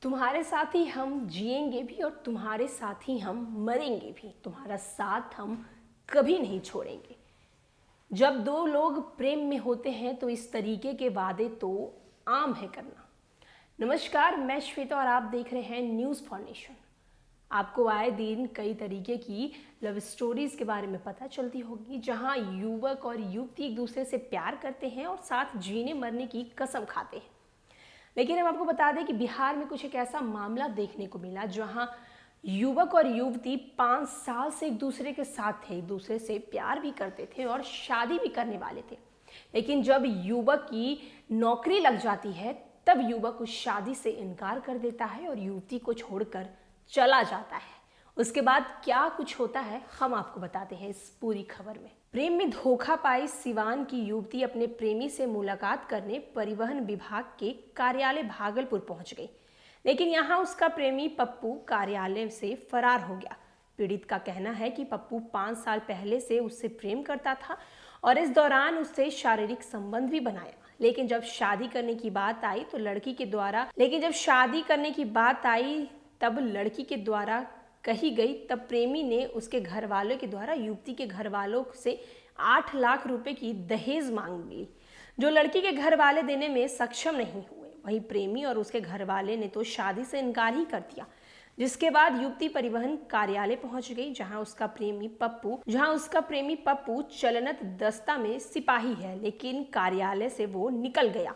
तुम्हारे साथ ही हम जिएंगे भी और तुम्हारे साथ ही हम मरेंगे भी, तुम्हारा साथ हम कभी नहीं छोड़ेंगे। जब दो लोग प्रेम में होते हैं तो इस तरीके के वादे तो आम है करना। नमस्कार, मैं श्वेता और आप देख रहे हैं न्यूज़ फॉर नेशन। आपको आए दिन कई तरीके की लव स्टोरीज के बारे में पता चलती होगी, जहां युवक और युवती एक दूसरे से प्यार करते हैं और साथ जीने मरने की कसम खाते हैं। लेकिन हम आपको बता दें कि बिहार में कुछ एक ऐसा मामला देखने को मिला जहां युवक और युवती 5 साल से एक दूसरे के साथ थे, एक दूसरे से प्यार भी करते थे और शादी भी करने वाले थे। लेकिन जब युवक की नौकरी लग जाती है तब युवक उस शादी से इनकार कर देता है और युवती को छोड़कर चला जाता है। उसके बाद क्या कुछ होता है हम आपको बताते हैं इस पूरी खबर में। प्रेम में धोखा पाई सिवान की युवती अपने प्रेमी से मुलाकात करने परिवहन विभाग के कार्यालय भागलपुर पहुंच गई, लेकिन यहां उसका प्रेमी पप्पू कार्यालय से फरार हो गया। पीड़ित का कहना है कि पप्पू 5 साल पहले से उससे प्रेम करता था और इस दौरान उससे शारीरिक संबंध भी बनाया, लेकिन जब शादी करने की बात आई तब लड़की के द्वारा कही गई तब प्रेमी ने उसके घर वालों के द्वारा युवती के घर वालों से 8 लाख रुपए की दहेज मांग ली, जो लड़की के घर वाले देने में सक्षम नहीं हुए। वहीं प्रेमी और उसके घर वाले ने तो शादी से इनकार ही कर दिया, जिसके बाद युवती परिवहन कार्यालय पहुंच गई, जहां उसका प्रेमी पप्पू चलनत दस्ता में सिपाही है, लेकिन कार्यालय से वो निकल गया।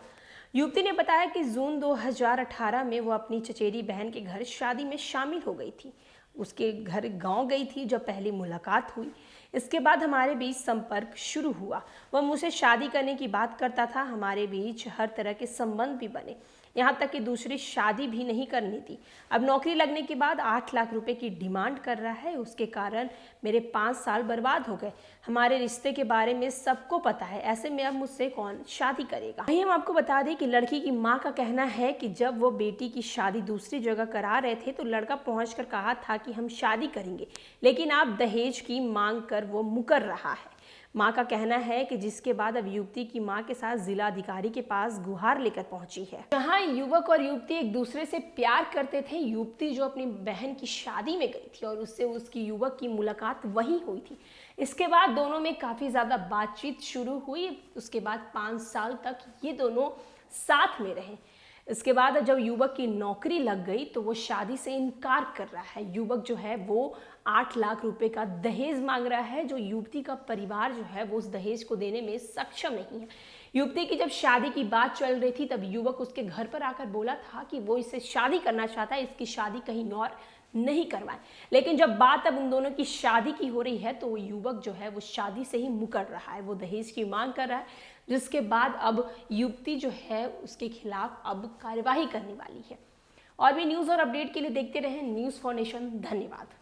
युवती ने बताया कि जून 2018 में वो अपनी चचेरी बहन के घर शादी में शामिल हो गई थी। उसके घर गांव गई थी जब पहली मुलाकात हुई। इसके बाद हमारे बीच संपर्क शुरू हुआ। वह मुझसे शादी करने की बात करता था। हमारे बीच हर तरह के संबंध भी बने, यहाँ तक कि दूसरी शादी भी नहीं करनी थी। अब नौकरी लगने के बाद 8 लाख रुपए की डिमांड कर रहा है। उसके कारण मेरे 5 साल बर्बाद हो गए। हमारे रिश्ते के बारे में सबको पता है, ऐसे में अब मुझसे कौन शादी करेगा। वहीं हम आपको बता दें कि लड़की की मां का कहना है कि जब वो बेटी की शादी दूसरी जगह करा रहे थे तो लड़का पहुंचकर कहा था कि हम शादी करेंगे, लेकिन आप दहेज की मांग कर वो मुकर रहा है। मां का कहना है कि जिसके बाद अब युवती की मां के साथ जिलाधिकारी के पास गुहार लेकर पहुंची है। जहां युवक और युवती एक दूसरे से प्यार करते थे, युवती जो अपनी बहन की शादी में गई थी और उससे उसकी युवक की मुलाकात वहीं हुई थी। इसके बाद दोनों में काफी ज्यादा बातचीत शुरू हुई। उसके बाद 5 साल तक ये दोनों साथ में रहे। इसके बाद जब युवक की नौकरी लग गई तो वो शादी से इनकार कर रहा है। युवक जो है वो 8 लाख रुपए का दहेज मांग रहा है, जो युवती का परिवार जो है वो उस दहेज को देने में सक्षम नहीं है। युवती की जब शादी की बात चल रही थी तब युवक उसके घर पर आकर बोला था कि वो इससे शादी करना चाहता है, इसकी शादी कहीं और नहीं करवाए। लेकिन जब बात अब उन दोनों की शादी की हो रही है तो वो युवक जो है वो शादी से ही मुकर रहा है, वो दहेज की मांग कर रहा है, जिसके बाद अब युवती जो है उसके खिलाफ अब कार्यवाही करने वाली है। और भी न्यूज़ और अपडेट के लिए देखते रहें न्यूज़ फॉर नेशन। धन्यवाद।